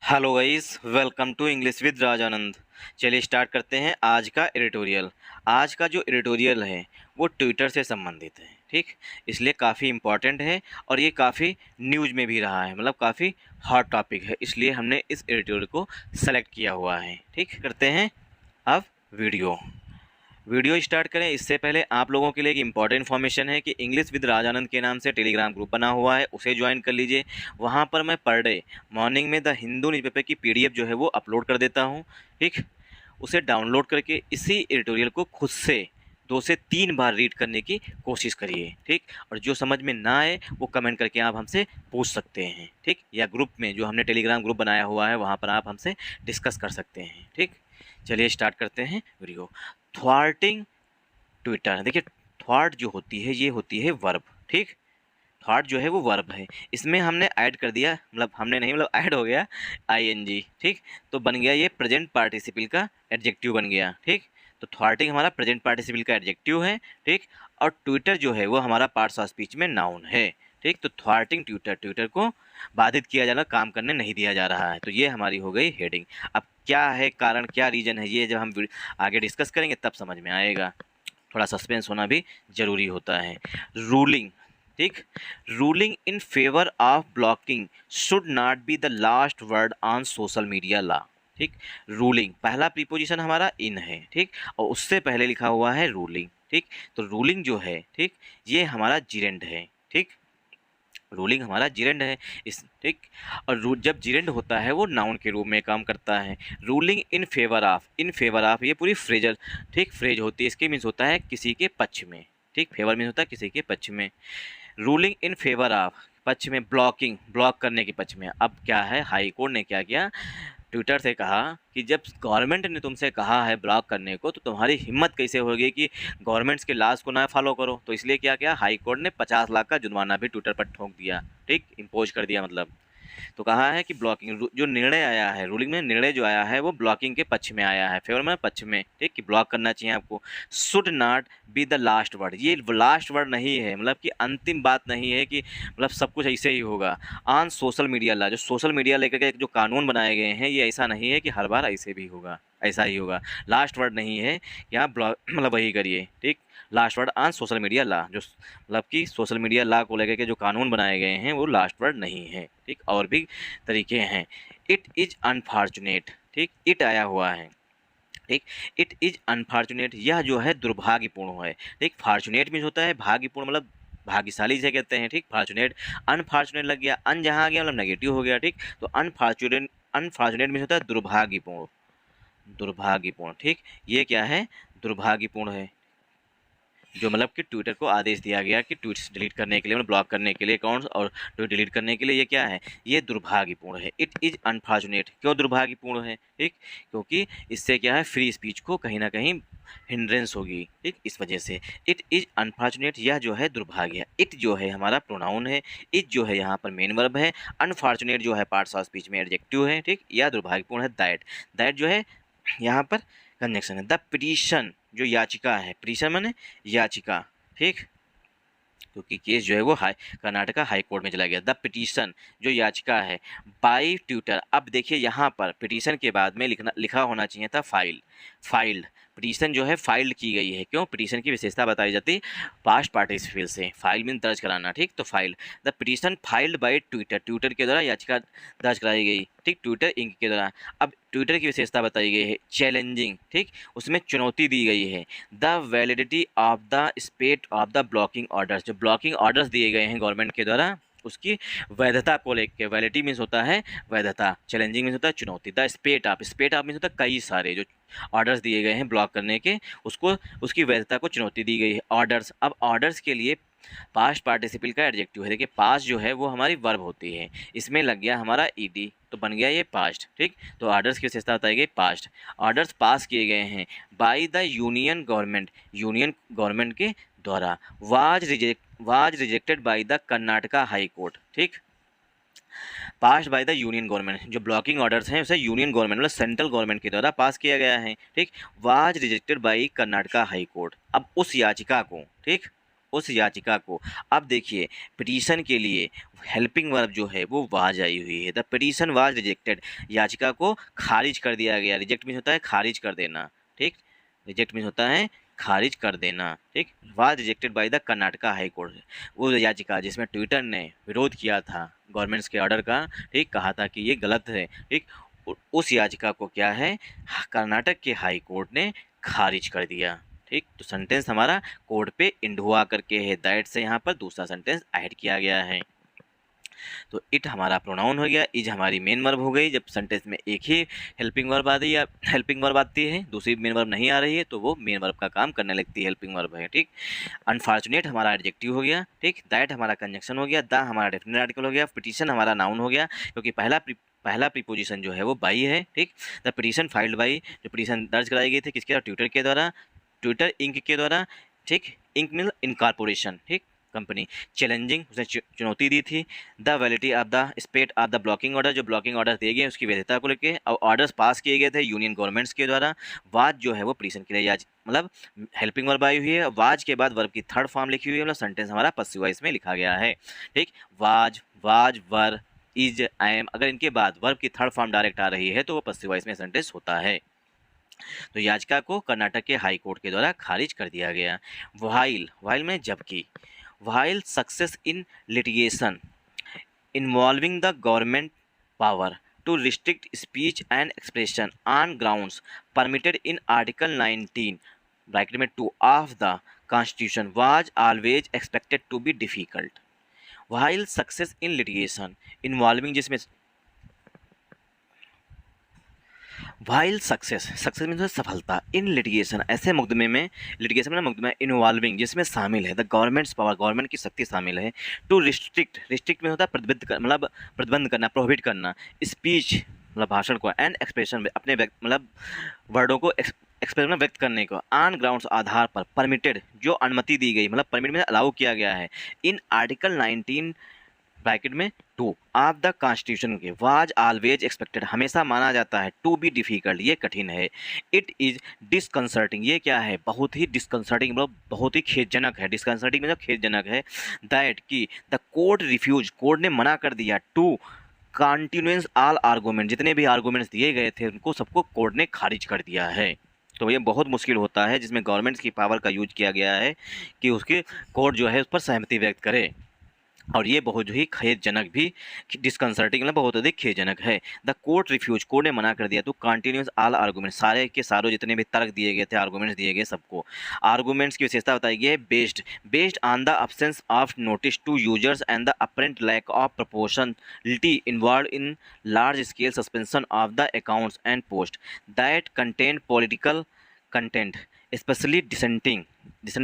Hello guys, welcome to English with Rajanand. चलिए start करते हैं आज का एडिटोरियल। आज का जो एडिटोरियल है वो ट्विटर से संबंधित है, ठीक। इसलिए काफ़ी इम्पॉर्टेंट है और ये काफ़ी न्यूज़ में भी रहा है, मतलब काफ़ी हॉट टॉपिक है, इसलिए हमने इस एडिटोरियल को सेलेक्ट किया हुआ है, ठीक। करते हैं अब वीडियो स्टार्ट करें इससे पहले आप लोगों के लिए एक इम्पॉर्टेंट इन्फॉर्मेशन है कि इंग्लिश विद राजानंद के नाम से टेलीग्राम ग्रुप बना हुआ है, उसे ज्वाइन कर लीजिए। वहाँ पर मैं पर डे मॉर्निंग में द हिंदू न्यूज़पेपर की पीडीएफ जो है वो अपलोड कर देता हूँ, ठीक। उसे डाउनलोड करके इसी एडिटोरियल को खुद से 2 से 3 बार रीड करने की कोशिश करिए, ठीक। और जो समझ में ना आए वो कमेंट करके आप हमसे पूछ सकते हैं, ठीक। या ग्रुप में जो हमने टेलीग्राम ग्रुप बनाया हुआ है वहाँ पर आप हमसे डिस्कस कर सकते हैं, ठीक। चलिए स्टार्ट करते हैं वीडियो। थ्वार्टिंग ट्विटर। देखिए, थ्वार्ट जो होती है ये होती है वर्ब, ठीक। थ्वार्ट जो है वो वर्ब है, इसमें हमने ऐड कर दिया, मतलब हमने नहीं, मतलब ऐड हो गया आईएनजी, ठीक। तो बन गया ये प्रेजेंट पार्टिसिपल का एडजेक्टिव बन गया, ठीक। तो थ्वार्टिंग हमारा प्रेजेंट पार्टिसिपल का एडजेक्टिव है, ठीक। और ट्विटर जो है वो हमारा पार्ट्स ऑफ स्पीच में नाउन है, ठीक। तो थ्वार्टिंग ट्विटर, ट्विटर को बाधित किया जाना, काम करने नहीं दिया जा रहा है। तो ये हमारी हो गई हेडिंग। अब क्या है कारण, क्या रीजन है, ये जब हम आगे डिस्कस करेंगे तब समझ में आएगा। थोड़ा सस्पेंस होना भी ज़रूरी होता है। रूलिंग, ठीक। Ruling in favour of blocking should not be the last word on social media law, ठीक। रूलिंग, पहला प्रीपोजिशन हमारा इन है, ठीक। और उससे पहले लिखा हुआ है रूलिंग, ठीक। तो रूलिंग जो है, ठीक, ये हमारा जिरेंड है, ठीक। रूलिंग हमारा जिरेंड है इस, ठीक। और जब जिरेंड होता है वो नाउन के रूप में काम करता है। Ruling in favour of, in favour of ये पूरी फ्रेजल, ठीक, फ्रेज होती है। इसके मीन्स होता है किसी के पक्ष में, ठीक। फेवर मीन्स होता है किसी के पक्ष में। रूलिंग इन फेवर ऑफ, पक्ष में, ब्लॉकिंग, ब्लॉक करने के पक्ष में। अब क्या है, हाई कोर्ट ने क्या किया, ट्विटर से कहा कि जब गवर्नमेंट ने तुमसे कहा है ब्लॉक करने को तो तुम्हारी हिम्मत कैसे होगी कि गवर्नमेंट्स के लॉज को ना फॉलो करो। तो इसलिए क्या किया, हाई कोर्ट ने 50 लाख का जुर्माना भी ट्विटर पर ठोक दिया, ठीक, इम्पोज कर दिया मतलब। तो कहा है कि ब्लॉकिंग जो निर्णय आया है, रूलिंग में निर्णय जो आया है वो ब्लॉकिंग के पक्ष में आया है, फेवर में, पक्ष में, ठीक, कि ब्लॉक करना चाहिए आपको। Should not be the last word, ये लास्ट वर्ड नहीं है, मतलब कि अंतिम बात नहीं है कि मतलब सब कुछ ऐसे ही होगा। ऑन सोशल मीडिया लॉ, जो सोशल मीडिया लेकर के जो कानून बनाए गए हैं ये ऐसा नहीं है कि हर बार ऐसे भी होगा, ऐसा ही होगा। लास्ट वर्ड नहीं है, यहाँ ब्लॉक मतलब वही करिए, ठीक। Last word on social media law, जो मतलब कि सोशल मीडिया लॉ को लेकर के जो कानून बनाए गए हैं वो लास्ट वर्ड नहीं है, ठीक। और भी तरीके हैं। इट इज़ अनफॉर्चुनेट, ठीक, इट आया हुआ है, ठीक। इट इज़ अनफॉर्चुनेट, यह जो है दुर्भाग्यपूर्ण है, ठीक। फॉर्चुनेट मीन्स होता है भाग्यपूर्ण, मतलब भाग्यशाली से कहते हैं, ठीक। फॉर्चुनेट, अनफॉर्चुनेट लग गया, अन जहाँ आ गया मतलब नेगेटिव हो गया, ठीक। तो अनफॉर्चुनेट, अनफॉर्चुनेट मीन्स होता है दुर्भाग्यपूर्ण, दुर्भाग्यपूर्ण, ठीक। ये क्या है, दुर्भाग्यपूर्ण है, जो मतलब कि ट्विटर को आदेश दिया गया कि ट्वीट्स डिलीट करने के लिए, मतलब ब्लॉक करने के लिए अकाउंट्स और ट्वीट डिलीट करने के लिए, ये क्या है, ये दुर्भाग्यपूर्ण है। इट इज़ अनफॉर्चुनेट, क्यों दुर्भाग्यपूर्ण है, ठीक, क्योंकि इससे क्या है, फ्री स्पीच को कहीं ना कहीं हिंड्रेंस होगी, ठीक, इस वजह से। इट इज़ अनफॉर्चुनेट, यह जो है दुर्भाग्य। इट जो है हमारा प्रोनाउन है, इट जो है यहाँ पर मेन वर्ब है, अनफॉर्चुनेट जो है पार्ट्स ऑफ स्पीच में एडजेक्टिव है, ठीक। या दुर्भाग्यपूर्ण है दैट, दैट जो है यहाँ पर कंजंक्शन है। द पिटीशन, जो याचिका है, पिटीशन माने याचिका, ठीक, क्योंकि केस जो है वो कर्नाटका हाई कोर्ट में चला गया। द पिटीशन, जो याचिका है, बाय ट्विटर। अब देखिए यहाँ पर पिटीशन के बाद में लिखा होना चाहिए था फाइल, फाइल्ड। पिटीशन जो है फाइल्ड की गई है, क्यों, पिटीशन की विशेषता बताई जाती पास्ट पार्टिसिपल से, फाइल मीन दर्ज कराना, ठीक। तो file, the petition filed by Twitter, Twitter के द्वारा याचिका दर्ज कराई गई, ठीक, ट्विटर इंक के द्वारा। अब ट्विटर की विशेषता बताई गई है चैलेंजिंग, ठीक, उसमें चुनौती दी गई है the validity of the स्पेट of the blocking orders, जो ब्लॉकिंग ऑर्डर्स दिए गए हैं गवर्नमेंट के द्वारा उसकी वैधता को लेकर। वैलिडिटी मीन्स होता है वैधता, चैलेंजिंग मीन्स होता है चुनौती। द स्पेट ऑफ, स्पेट ऑफ मीन्स होता है कई सारे जो ऑर्डर्स दिए गए हैं ब्लॉक करने के, उसको, उसकी वैधता को चुनौती दी गई है। ऑर्डर्स, अब ऑर्डर्स के लिए पास्ट पार्टिसिपल का एडजेक्टिव है। देखिए पास्ट जो है वो हमारी वर्ब होती है, इसमें लग गया हमारा ईडी, तो बन गया ये पास्ट, ठीक। तो ऑर्डर्स की विशेषता बताई गई पास्ट। ऑर्डर्स पास किए गए हैं by the union government, union government के द्वारा। Was rejected by the Karnataka high court, ठीक। पास बाय द यूनियन गवर्नमेंट, जो ब्लॉकिंग ऑर्डर्स हैं उसे यूनियन गवर्नमेंट मतलब सेंट्रल गवर्नमेंट के द्वारा पास किया गया है, ठीक। Was rejected by Karnataka high court. अब उस याचिका को, ठीक, उस याचिका को, अब देखिए पिटीशन के लिए हेल्पिंग वर्ब जो है वो वाज आई हुई है, द पिटीशन वाज रिजेक्टेड, याचिका को खारिज कर दिया गया। रिजेक्ट मीन्स होता है खारिज कर देना, ठीक, रिजेक्ट मीन्स होता है खारिज कर देना, ठीक। Was rejected by the Karnataka high court, वो याचिका जिसमें ट्विटर ने विरोध किया था गवर्नमेंट्स के ऑर्डर का, ठीक, कहा था कि ये गलत है, ठीक, उस याचिका को क्या है कर्नाटक के हाई कोर्ट ने खारिज कर दिया, ठीक। तो सेंटेंस हमारा कोड पे इंड हुआ करके है, दैट से यहाँ पर दूसरा सेंटेंस ऐड किया गया है। तो इट हमारा प्रोनाउन हो गया, इज हमारी मेन वर्ब हो गई। जब सेंटेंस में एक ही हेल्पिंग वर्ब आती है, हेल्पिंग वर्ब आती है, दूसरी मेन वर्ब नहीं आ रही है, तो वो मेन वर्ब का काम करने लगती है, हेल्पिंग वर्ब है, ठीक। अनफॉर्चुनेट हमारा एडजेक्टिव हो गया, ठीक। दैट हमारा कंजंक्शन हो गया, द हमारा डेफिनेट आर्टिकल हो गया, पिटीशन हमारा नाउन हो गया, क्योंकि पहला प्रीपोजिशन जो है वो बाई है, ठीक। द पिटीशन फाइल्ड बाई, जो पिटीशन दर्ज कराई गई थी किसके द्वारा, ट्विटर के द्वारा, ट्विटर इंक के द्वारा, ठीक। इंक मीन इनकॉर्पोरेशन, ठीक, कंपनी। चैलेंजिंग, उसने चुनौती दी थी the validity of the स्पेट of the blocking order, जो ब्लॉकिंग ऑर्डर दिए गए उसकी वैधता को लेकर, और ऑर्डर्स पास किए गए थे यूनियन गवर्नमेंट्स के द्वारा। वाज जो है वो पिटीशन के लिए याज, मतलब हेल्पिंग वर्ब आई हुई है, वाज के बाद वर्ब की थर्ड फॉर्म लिखी हुई है, मतलब सेंटेंस हमारा पसिव वॉइस में लिखा गया है, ठीक। Was, were, is, I am, अगर इनके बाद वर्ब की थर्ड फॉर्म डायरेक्ट आ रही है तो वो पसिव वॉइस में सेंटेंस होता है। तो याचिका को कर्नाटक के हाई कोर्ट के द्वारा खारिज कर दिया गया। वाइल में जबकि, while success in litigation involving the government power to restrict speech and expression on grounds permitted in Article 19 bracket में 2 of the Constitution was always expected to be difficult. While success in litigation involving, जिसमें while success mean सफलता, इन litigation, ऐसे मुकदमे में, litigation में मुकदमा involving जिसमें शामिल है द गवर्नमेंट्स पावर, गवर्नमेंट की शक्ति शामिल है, टू रिस्ट्रिक्ट में होता है मतलब प्रतिबंध करना, प्रोहिबिट करना, स्पीच मतलब भाषण को, एंड एक्सप्रेशन अपने मतलब वर्डों को एक्सप्रेशन में व्यक्त करने को, ऑन ग्राउंड्स आधार पर, परमिटेड जो अनुमति दी गई, मतलब परमिट में अलाउ किया गया है, इन आर्टिकल 19 ब्रैकेट में 2 ऑफ द कॉन्स्टिट्यूशन के, वाज ऑलवेज एक्सपेक्टेड हमेशा माना जाता है, टू बी डिफिकल्ट ये कठिन है, इट इज डिसकंसर्टिंग ये क्या है बहुत ही डिसकंसर्टिंग, मतलब बहुत ही खेदजनक है, डिसकंसर्टिंग मतलब खेदजनक है, दैट की द कोर्ट रिफ्यूज, कोर्ट ने मना कर दिया, टू कॉन्टिन्यूस ऑल आर्गूमेंट, जितने भी आर्गूमेंट्स दिए गए थे उनको सबको कोर्ट ने खारिज कर दिया है। तो ये बहुत मुश्किल होता है जिसमें गवर्नमेंट्स की पावर का यूज किया गया है कि उसके कोर्ट जो है उस पर सहमति व्यक्त करे, और ये बहुत ही खेदजनक भी, डिस्कंसर्टिंग मतलब बहुत अधिक खेदजनक है। द कोर्ट रिफ्यूज, कोर्ट ने मना कर दिया, तो कंटिन्यूस ऑल आर्गूमेंट, सारे के सारे जितने भी तर्क दिए गए थे, आर्गूमेंट्स दिए गए सबको। आर्गूमेंट्स की विशेषता बताई गई है, based on the absence of notice to users and the apparent lack of proportionality involve in large scale suspension of the accounts and post that contain political content specially dissenting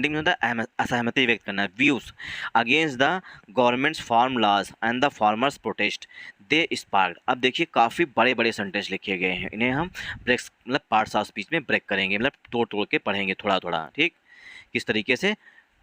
में होता है असहमति व्यक्त करना, views against the government's farm laws and the farmers protest they sparked. अब देखिए काफ़ी बड़े बड़े सेंटेंस लिखे गए हैं, इन्हें हम ब्रेक्स मतलब पार्ट्स ऑफ स्पीच में ब्रेक करेंगे, मतलब तोड़ तोड़ के पढ़ेंगे थोड़ा थोड़ा, ठीक, किस तरीके से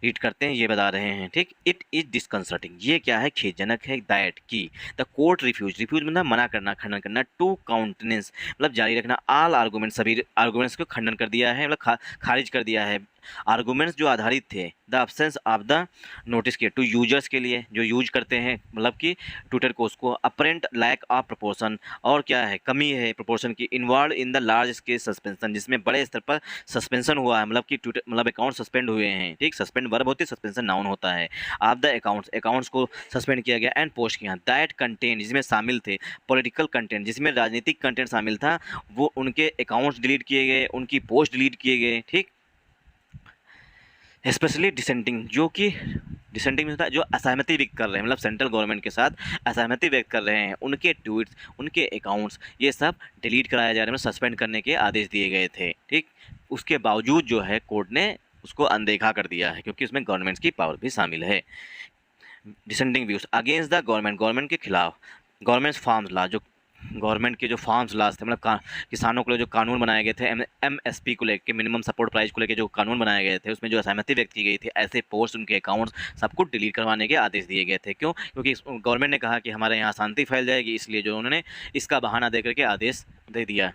रीड करते हैं ये बता रहे हैं, ठीक। इट इज डिस्कंसर्टिंग ये क्या है खेदजनक है, दैट की द कोर्ट रिफ्यूज मतलब मना करना, खंडन करना, टू काउंटेनेंस मतलब जारी रखना, ऑल आर्गूमेंट सभी आर्गूमेंट्स को खंडन कर दिया है, मतलब खारिज कर दिया है, आर्गूमेंट्स जो आधारित थे the absence of the notice के, टू यूजर्स के लिए जो यूज करते हैं मतलब कि ट्विटर को, उसको अपरेंट लैक ऑफ प्रोपोर्शन और क्या है कमी है प्रोपोर्शन की, involve in the large scale suspension जिसमें बड़े स्तर पर सस्पेंशन हुआ है, मतलब कि ट्विटर मतलब अकाउंट सस्पेंड हुए हैं, ठीक, सस्पेंड वर्ब होती है, सस्पेंशन नाउन होता है, ऑफ द अकाउंट्स को सस्पेंड किया गया, एंड पोस्ट किया, दैट कंटेंट जिसमें शामिल थे, पॉलिटिकल कंटेंट जिसमें राजनीतिक कंटेंट शामिल था, वो उनके अकाउंट्स डिलीट किए गए, उनकी पोस्ट डिलीट किए गए, ठीक। स्पेशली डिसेंटिंग जो कि डिसेंटिंग में होता है जो असहमति व्यक्त कर रहे हैं, मतलब सेंट्रल गवर्नमेंट के साथ असहमति व्यक्त कर रहे हैं, उनके ट्वीट्स उनके अकाउंट्स ये सब डिलीट कराया जा रहा है, मतलब सस्पेंड करने के आदेश दिए गए थे, ठीक। उसके बावजूद जो है कोर्ट ने उसको अनदेखा कर दिया है क्योंकि उसमें गवर्नमेंट की पावर भी शामिल है। Dissenting views against the government के खिलाफ, गवर्नमेंट फार्म्स लॉ जो गवर्नमेंट के जो फार्म्स लॉज थे, मतलब किसानों के लिए जो कानून बनाए गए थे, एमएसपी को लेकर, मिनिमम सपोर्ट प्राइस को लेकर जो कानून बनाए गए थे, उसमें जो असहमति व्यक्त की गई थी, ऐसे पोस्ट उनके अकाउंट्स सबको डिलीट करवाने के आदेश दिए गए थे। क्यों? क्योंकि गवर्नमेंट ने कहा कि हमारे यहाँ शांति फैल जाएगी, इसलिए जो उन्होंने इसका बहाना दे करके आदेश दे दिया।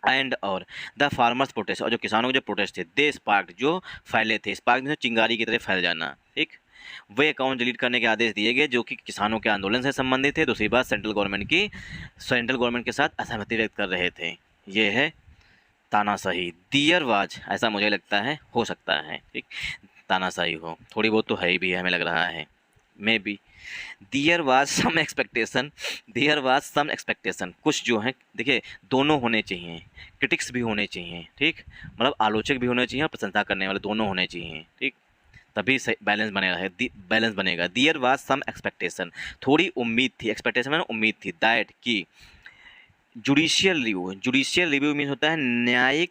एंड और द फार्मर्स प्रोटेस्ट, और जो किसानों के जो प्रोटेस्ट थे, दे स्पार्क जो फैले थे, स्पार्क में चिंगारी की तरह फैल जाना, ठीक। वे अकाउंट डिलीट करने के आदेश दिए गए जो कि किसानों के आंदोलन से संबंधित थे। दूसरी बात, सेंट्रल गवर्नमेंट के साथ असहमति व्यक्त कर रहे थे। ये है तानाशाही। दियरवाज, ऐसा मुझे लगता है हो सकता है, ठीक, तानाशाही हो, थोड़ी बहुत तो है भी है, हमें लग रहा है, maybe. There was some expectation, कुछ जो है, देखिए दोनों होने चाहिए, क्रिटिक्स भी होने चाहिए, ठीक, मतलब आलोचक भी होने चाहिए और प्रशंसा करने वाले दोनों होने चाहिए, ठीक, तभी बैलेंस बनेगा है, बैलेंस बनेगा। देयर वाज सम एक्सपेक्टेशन, थोड़ी उम्मीद थी, एक्सपेक्टेशन में उम्मीद थी, दैट की जुडिशियल रिव्यू मीन होता है न्यायिक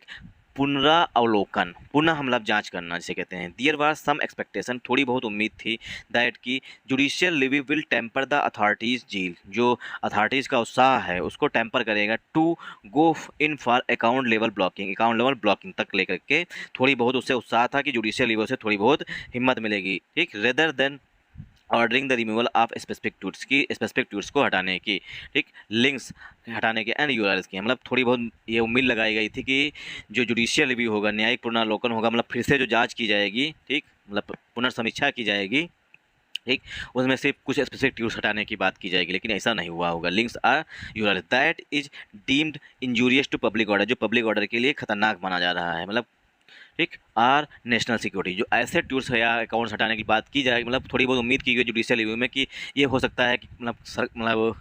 पुनरावलोकन, पुनः मतलब जांच करना जिसे कहते हैं। देयर वाज सम एक्सपेक्टेशन, थोड़ी बहुत उम्मीद थी, दैट की judicial review will temper the authorities zeal, जो अथॉरिटीज़ का उत्साह है उसको टेम्पर करेगा, to go in for account level blocking तक लेकर के थोड़ी बहुत उससे उत्साह था कि जुडिशियल रिव्यू से थोड़ी बहुत हिम्मत मिलेगी, ठीक, rather than ordering the removal of specific tweets को हटाने की, ठीक, लिंक्स हटाने के एंड यूआरएल्स की, मतलब थोड़ी बहुत ये उम्मीद लगाई गई थी कि जो जुडिशियल रिव्यू होगा, न्यायिक पुनरावलोकन होगा, मतलब फिर से जो जांच की जाएगी, ठीक, मतलब पुनर्समीक्षा की जाएगी, ठीक, उसमें सिर्फ कुछ स्पेसिफिक ट्वीट्स हटाने की बात की जाएगी, लेकिन ऐसा नहीं हुआ होगा। Links are URL that is deemed injurious to public order, जो पब्लिक ऑर्डर के लिए खतरनाक माना जा रहा है, मतलब, ठीक, आर नेशनल सिक्योरिटी, जो ऐसे टूर्स या अकाउंट्स हटाने की बात की जाएगी, मतलब थोड़ी बहुत उम्मीद की गई जुडिशियल रिव्यू में कि ये हो सकता है कि मतलब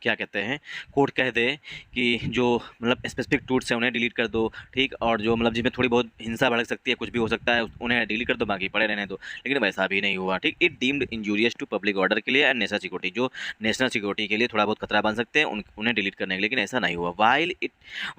क्या कहते हैं, कोर्ट कह दे कि जो मतलब स्पेसिफिक टूर्स हैं उन्हें डिलीट कर दो, ठीक, और जो मतलब जिसमें थोड़ी बहुत हिंसा भड़क सकती है, कुछ भी हो सकता है, उन्हें डिलीट कर दो, बाकी पड़े रहने दो, लेकिन वैसा भी नहीं हुआ, ठीक। It deemed injurious to public order के लिए एंड नेशनल सिक्योरिटी, जो नेशनल सिक्योरिटी के लिए थोड़ा बहुत खतरा बन सकते हैं उन्हें डिलीट करने के, लेकिन ऐसा नहीं हुआ।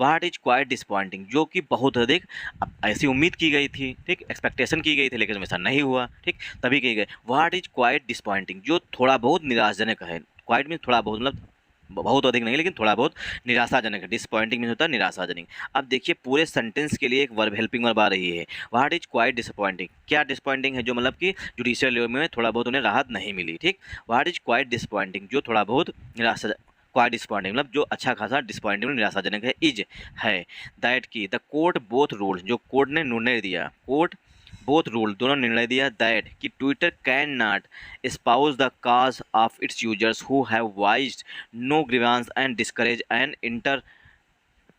वाट इज क्वाइट डिसपॉइंटिंग, जो कि बहुत अधिक, अब ऐसी उम्मीद की गई थी, ठीक, एक्सपेक्टेशन की गई थी, लेकिन वैसा नहीं हुआ, ठीक, तभी कही गई व्हाट इज क्वाइट डिसपॉइंटिंग, जो थोड़ा बहुत निराशाजनक है। क्वाइट में थोड़ा बहुत, मतलब बहुत अधिक नहीं, लेकिन थोड़ा बहुत निराशाजनक है। डिसपॉइंटिंग में होता है निराशाजनक। अब देखिए पूरे सेंटेंस के लिए एक वर्ब हेल्पिंग वर्ब आ रही है, व्हाट इज क्वाइट डिसपॉइंटिंग, क्या डिसपॉइंटिंग है, जो मतलब कि जुडिशियल रिव्यू में थोड़ा बहुत उन्हें राहत नहीं मिली, ठीक, व्हाट इज क्वाइट डिसपॉइंटिंग, जो थोड़ा बहुत निराशा, क्वाइट डिसपॉइंटिंग मतलब जो अच्छा खासा डिसपॉइंटिंग निराशाजनक है, इज है, दैट की द कोर्ट बोथ रूल, जो कोर्ट ने निर्णय दिया, कोर्ट बोथ रूल दोनों निर्णय दिया, दैट कि Twitter can not espouse the cause of its users who have voiced no grievance and discourage an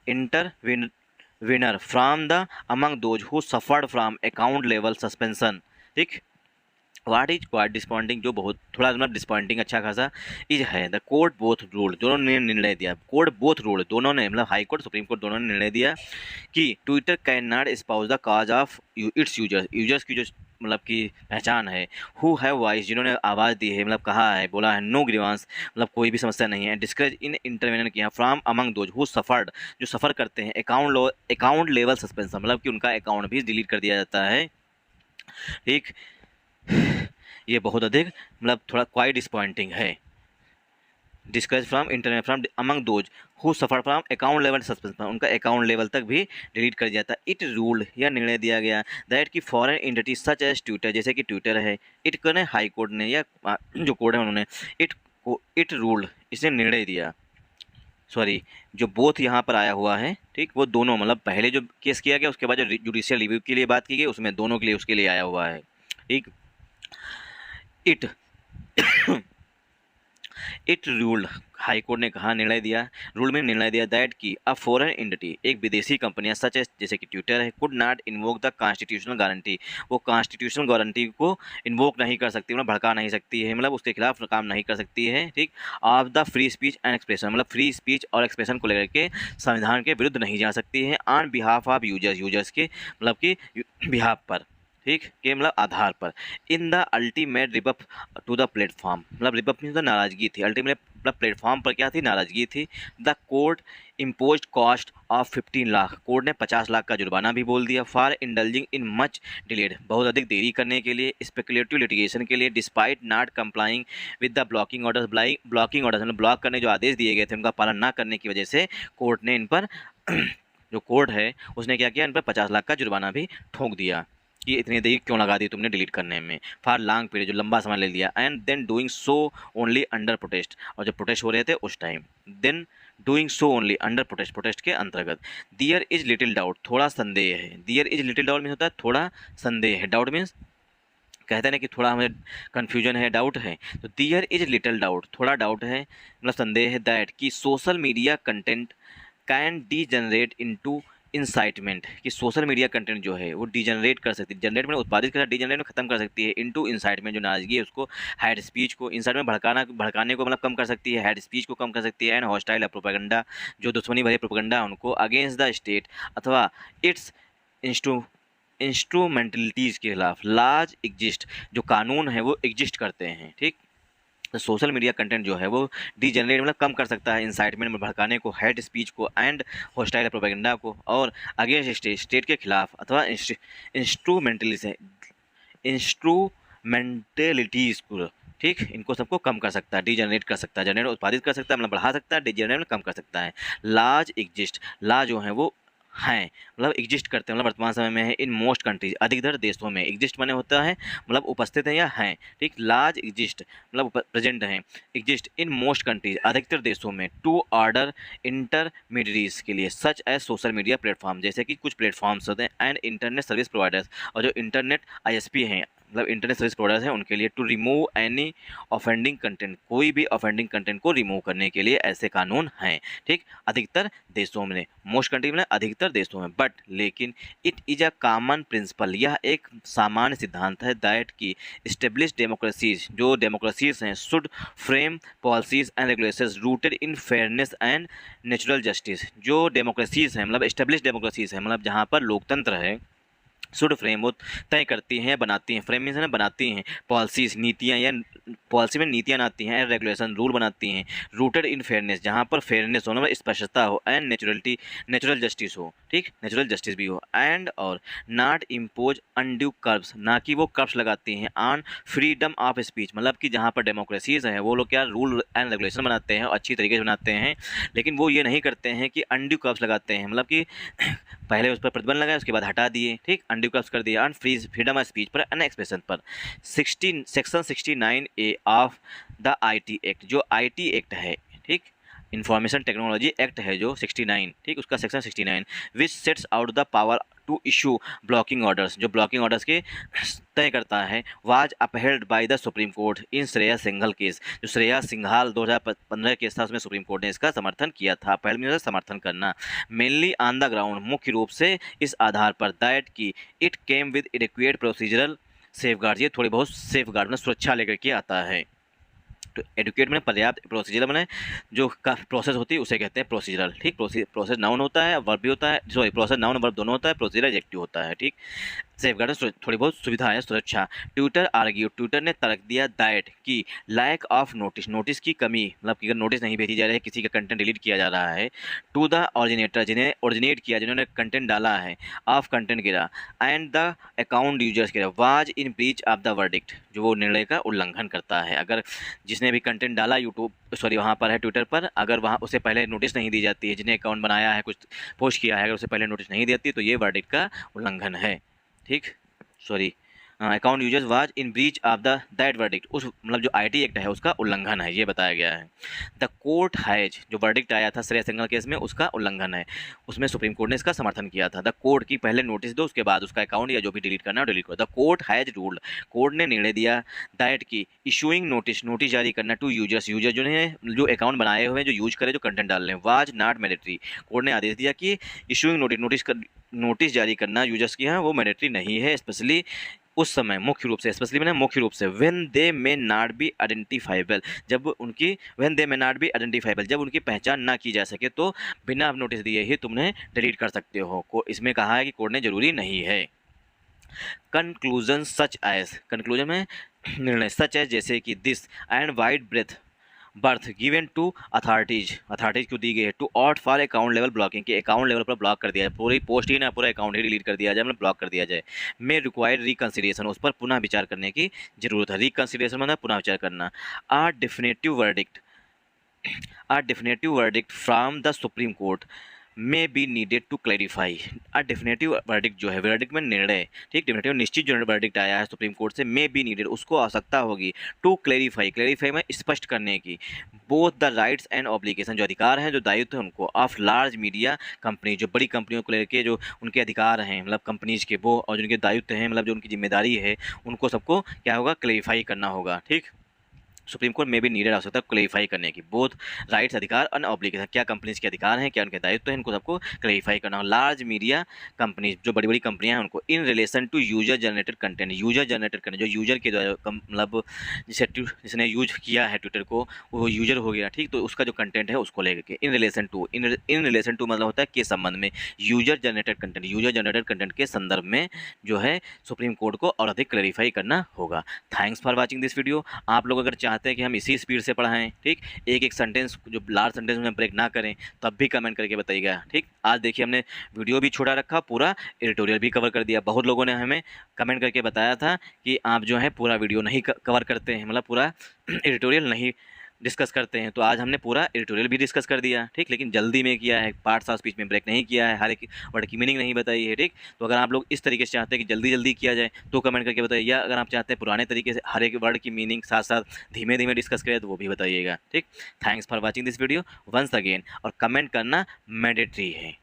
intervener from the among those who suffered from account level suspension, ठीक। What is quite disappointing, जो बहुत थोड़ा मतलब disappointing अच्छा खासा, is है the court both rule, दोनों ने निर्णय दिया, कोर्ट बोथ रूल दोनों ने, मतलब हाई कोर्ट सुप्रीम कोर्ट दोनों ने निर्णय दिया कि Twitter can not espouse the cause of its users की जो मतलब की पहचान है, हु हैव वॉइस, जिन्होंने आवाज़ दी है, मतलब कहा है, बोला है, नो ग्रीवांस मतलब कोई भी समस्या नहीं है, डिस्करेज इन इंटरवेनर किया from among those who suffered, जो सफ़र करते हैं, अकाउंट लेवल सस्पेंशन, मतलब कि उनका अकाउंट भी डिलीट कर दिया जाता है, ठीक। ये बहुत अधिक मतलब थोड़ा क्वाइट डिसपॉइंटिंग है। Discourage from internet from among those who suffer from account level suspension, उनका अकाउंट लेवल तक भी डिलीट कर दिया जाता है। इट रूल्ड, यह निर्णय दिया गया, दैट की foreign entity such as Twitter, जैसे कि ट्विटर है, इट कने हाई कोर्ट ने या जो कोर्ट है उन्होंने इट रूल्ड, इसने निर्णय दिया, सॉरी जो बोथ यहाँ पर आया हुआ है, ठीक, वो दोनों मतलब पहले जो केस किया गया उसके बाद जो जुडिशियल रिव्यू के लिए बात की गई उसमें दोनों के लिए उसके लिए आया हुआ है, ठीक। It it ruled, high court ने कहा, निर्णय दिया, रूल में निर्णय दिया, दैट की अ फॉरेन एंटिटी, एक विदेशी कंपनियां सच है जैसे कि ट्विटर है, could not invoke the constitutional guarantee, वो कॉन्स्टिट्यूशनल गारंटी को इन्वोक नहीं कर सकती, मतलब भड़का नहीं सकती है, मतलब उसके खिलाफ काम नहीं कर सकती है, ठीक, of the free speech and expression, मतलब फ्री स्पीच और एक्सप्रेशन को लेकर के संविधान के विरुद्ध नहीं जा सकती है, ऑन बिहाफ ऑफ यूजर्स के मतलब कि बिहाफ पर, ठीक, के मतलब आधार पर, in the ultimate rebuff to the platform, मतलब रिबफ मीन्स नाराजगी थी, अल्टीमेट मतलब प्लेटफॉर्म पर क्या थी, नाराजगी थी। The court impose cost of 15 lakh, court ने 50 लाख का जुर्माना भी बोल दिया, for indulging in much delayed, बहुत अधिक देरी करने के लिए, स्पेकुलेटिव लिटिगेशन के लिए, despite not complying with the blocking orders, मतलब ब्लॉक करने जो आदेश दिए गए थे उनका पालन न करने की वजह से कोर्ट ने इन पर जो कोर्ट है उसने क्या किया, इन पर 50 लाख का जुर्माना भी ठोक दिया कि इतनी देर क्यों लगा दी तुमने डिलीट करने में, फॉर लॉन्ग पीरियड, जो लंबा समय ले लिया, and then doing so only under protest, और जब प्रोटेस्ट हो रहे थे उस time, then doing so only under protest, protest के अंतर्गत। दियर इज लिटिल डाउट, थोड़ा संदेह है। There is little doubt means होता है थोड़ा संदेह है। डाउट मीन्स कहते हैं ना कि थोड़ा हमें कन्फ्यूजन है, डाउट है, तो दियर इज लिटिल डाउट, थोड़ा डाउट है मतलब संदेह है, दैट कि social media content can D generate into incitement, कि सोशल मीडिया कंटेंट जो है वो डीजनरेट कर सकती है, जनरेट में उत्पादित कर, डीजनरेट में खत्म कर सकती है, इनटू इंसाइटमेंट जो नाराजगी है उसको, हेड स्पीच को, इंसाइट में भड़काने को मतलब कम कर सकती है, हेड स्पीच को कम कर सकती है, एंड हॉस्टाइल प्रोपेगेंडा जो दुश्मनी भरे प्रोपेगेंडा उनको, अगेंस्ट द स्टेट अथवा इट्स इंस्ट्रूमेंटलिटीज़ के खिलाफ। लाज एग्जिस्ट, जो कानून है वो एग्जिस्ट करते हैं, ठीक। तो सोशल मीडिया कंटेंट जो है वो डीजनरेट मतलब कम कर सकता है इंसाइटमेंट में भड़काने को, हेड स्पीच को, एंड हॉस्टाइल प्रोपेगेंडा को, और अगेंस्ट स्टेट, स्टेट के खिलाफ, अथवा इंस्ट्रूमेंटलिटीज़ को, ठीक, इनको सबको कम कर सकता है, डीजनरेट कर सकता है, जनरेट उत्पादित कर सकता है मतलब बढ़ा सकता है, डीजनरेट में कम कर सकता है। लाज एग्जिस्ट, ला जो है वो हैं मतलब एग्जिस्ट करते हैं मतलब वर्तमान समय में है, इन मोस्ट कंट्रीज अधिकतर देशों में, एग्जिस्ट माने होता है मतलब उपस्थित हैं या हैं, ठीक। लार्ज एग्जिस्ट मतलब प्रेजेंट हैं, एग्जिस्ट इन मोस्ट कंट्रीज अधिकतर देशों में, टू ऑर्डर इंटरमीडियरीज के लिए, such as social media platform, जैसे कि कुछ प्लेटफॉर्म्स होते हैं, एंड इंटरनेट सर्विस प्रोवाइडर्स, और जो इंटरनेट आईएसपी हैं मतलब इंटरनेट सर्विस प्रोवाइडर्स हैं उनके लिए, to remove any offending content, कोई भी ऑफेंडिंग कंटेंट को रिमूव करने के लिए ऐसे कानून हैं, ठीक, अधिकतर देशों में, मोस्ट कंट्री में अधिकतर देशों में। बट लेकिन it is a common principle, यह एक सामान्य सिद्धांत है, दैट की स्टेब्लिश डेमोक्रेसीज, जो डेमोक्रेसीज हैं, should frame policies and regulations rooted in fairness and natural justice, जो डेमोक्रेसीज हैं मतलब स्टेब्लिश डेमोक्रेसीज हैं मतलब जहाँ पर लोकतंत्र है, शुड फ्रेम वो तय करती हैं, बनाती हैं, फ्रेम मीन्स है ना बनाती हैं, पॉलिसीज नीतियाँ, या पॉलिसी में नीतियाँ बनाती हैं, रेगुलेशन रूल बनाती हैं, रूटेड इन फेयरनेस, जहाँ पर फेयरनेस हो मतलब स्पष्टता हो, एंड नेचुरल जस्टिस हो, ठीक, नेचुरल जस्टिस भी हो, एंड और नॉट इम्पोज अनड्यू कर्ब्स, ना कि वो कर्ब्स लगाती हैं, ऑन फ्रीडम ऑफ स्पीच, मतलब कि जहाँ पर डेमोक्रेसीज हैं वो लोग क्या रूल एंड रेगुलेशन बनाते हैं और अच्छी तरीके से बनाते हैं, लेकिन वो ये नहीं करते हैं कि अनड्यू कर्ब्स लगाते हैं, मतलब कि पहले उस पर प्रतिबंध लगाए उसके बाद हटा दिए, ठीक, अनड्यू कर्ब्स कर दिया, ऑन फ्रीडम ऑफ स्पीच पर, एंड एक्सप्रेशन पर। Section 69A of the IT act, जो आईटी एक्ट है, ठीक, इंफॉर्मेशन टेक्नोलॉजी एक्ट है जो 69, ठीक, उसका section 69 which sets out the power to issue blocking orders, जो ब्लॉकिंग ऑर्डर्स के तय करता है, was upheld by the Supreme Court in Shreya Singhal case, जो श्रेया सिंघाल 2015 केस था उसमें सुप्रीम कोर्ट ने इसका समर्थन किया था, पहले में समर्थन करना, मेनली ऑन द ग्राउंड, मुख्य रूप से इस आधार पर, दैट की it came with adequate procedural safeguard, ये थोड़ी बहुत सेफगार्ड में सुरक्षा लेकर के आता है। तो एडुकेट में पर्याप्त, प्रोसीजर में जो का प्रोसेस होती है उसे कहते हैं प्रोसीजरल, ठीक, प्रोसेस नाउन होता है, वर्ब भी होता है, सॉरी प्रोसेस नाउन वर्ब दोनों होता है, प्रोसीजर एडजेक्टिव होता है, ठीक। सेफगार्ड थोड़ी बहुत सुविधा है, सुरक्षा। ट्विटर आर्ग्यू, ट्विटर ने तर्क दिया, दैट की लैक ऑफ नोटिस, नोटिस की कमी मतलब कि अगर नोटिस नहीं भेजी जा रही है, किसी का कंटेंट डिलीट किया जा रहा है, टू द ऑरिजिनेटर, जिन्हें ओरिजिनेट किया, जिन्होंने कंटेंट डाला है, ऑफ कंटेंट गिरा, एंड द अकाउंट यूजर्स गिरा, was in breach of the verdict, जो वो निर्णय का उल्लंघन करता है, अगर जिसने भी कंटेंट डाला यूट्यूब सॉरी वहाँ पर है ट्विटर पर, अगर वहाँ उसे पहले नोटिस नहीं दी जाती है, जिन्हें अकाउंट बनाया है, कुछ पोस्ट किया है, अगर उसे पहले नोटिस नहीं दी जाती तो ये वर्डिक्ट का उल्लंघन है, ठीक, sorry account users was in breach of the that verdict, उस मतलब जो आईटी एक्ट है उसका उल्लंघन है, ये बताया गया है। द कोर्ट हैज, जो वर्डिक्ट आया था श्रेया सिंघल केस में उसका उल्लंघन है, उसमें सुप्रीम कोर्ट ने इसका समर्थन किया था। द कोर्ट की पहले नोटिस दो उसके बाद उसका अकाउंट या जो भी डिलीट करना है डिलीट करो। The court has ruled, court ने निर्णय दिया, दैट की इशूइंग नोटिस, नोटिस जारी करना टू यूजर्स, यूजर जो है जो अकाउंट बनाए हुए हैं जो यूज करे जो कंटेंट डाल रहे हैं, वाज नॉट मैंडेटरी, कोर्ट ने आदेश दिया कि इशूइंग नोटिस जारी करना यूजर्स की, हाँ वो मैंडेटरी नहीं है, स्पेशली उस समय, मुख्य रूप से, स्पेशली मैंने मुख्य रूप से, when they may not be identifiable, जब उनकी when they may not be identifiable, जब उनकी पहचान ना की जा सके तो बिना नोटिस दिए ही तुमने डिलीट कर सकते हो, इसमें कहा है कि कोड ने जरूरी नहीं है। कंक्लूजन सच एज, कंक्लूजन में निर्णय, सच एज जैसे कि this and wide berth given to authorities, authorities को दी गई है, to opt for account level blocking, के अकाउंट लेवल पर ब्लॉक कर दिया जाए, पूरी पोस्ट ही ना पूरा अकाउंट ही डिलीट कर दिया जाए मतलब ब्लॉक कर दिया जाए, मे रिक्वायर रिकन्सिडरेशन, उस पर पुनः विचार करने की जरूरत है, रिकन्सिडरेशन मतलब पुनः विचार करना। A definitive verdict from the Supreme Court may be needed to clarify. Definitive verdict जो है, वर्डिक्ट में निर्णय, ठीक, डेफिनेटिव निश्चित जो वर्डिक्ट आया है सुप्रीम कोर्ट से, मे बी नीडेड उसको आवश्यकता होगी टू क्लैरिफाई, क्लैरिफाई में स्पष्ट करने की, both the rights and obligation, जो अधिकार हैं जो दायित्व है उनको, ऑफ लार्ज मीडिया कंपनी, जो बड़ी कंपनियों को लेकर जो उनके अधिकार हैं मतलब कंपनीज के वो, और जो उनके दायित्व हैं मतलब जो उनकी जिम्मेदारी है, उनको सबको क्या होगा, क्लैरिफाई करना होगा। ठीक, सुप्रीम कोर्ट में भी नीडेड आवश्यकता क्लेरिफाई करने की, बोथ राइट्स अधिकार और ऑब्लिगेशन, क्या कंपनीज के अधिकार हैं, क्या उनके दायित्व हैं, इनको सबको क्लेरिफाई करना हो। लार्ज मीडिया कंपनीज, जो बड़ी बड़ी कंपनियां हैं उनको, in relation to user generated content, user generated content जो यूजर के द्वारा मतलब जिसने यूज किया है ट्विटर को वो यूजर हो गया, ठीक, तो उसका जो कंटेंट है उसको लेकर के, in relation to, in relation to मतलब होता है के संबंध में, user generated content, user generated content के संदर्भ में जो है सुप्रीम कोर्ट को और अधिक क्लेरिफाई करना होगा। Thanks for watching this video. आप लोग अगर चाहते हैं कि हम इसी स्पीड से पढ़ाएं, ठीक, एक एक सेंटेंस जो लार्ज सेंटेंस में ब्रेक ना करें, तब भी कमेंट करके बताइएगा। ठीक, आज देखिए हमने वीडियो भी छोटा रखा, पूरा एडिटोरियल भी कवर कर दिया। बहुत लोगों ने हमें कमेंट करके बताया था कि आप जो है पूरा वीडियो नहीं कवर करते हैं, मतलब पूरा एडिटोरियल नहीं डिस्कस करते हैं, तो आज हमने पूरा एडिटोरियल भी डिस्कस कर दिया। ठीक, लेकिन जल्दी में किया है, पार्ट्स ऑफ स्पीच में ब्रेक नहीं किया है, हर एक वर्ड की मीनिंग नहीं बताई है। ठीक, तो अगर आप लोग इस तरीके से चाहते हैं कि जल्दी जल्दी किया जाए तो कमेंट करके बताइए, या अगर आप चाहते हैं पुराने तरीके से हर एक वर्ड की मीनिंग साथ साथ धीमे धीमे डिस्कस करें तो वो भी बताइएगा। ठीक, thanks for watching this video once again, और कमेंट करना मैंडेटरी है।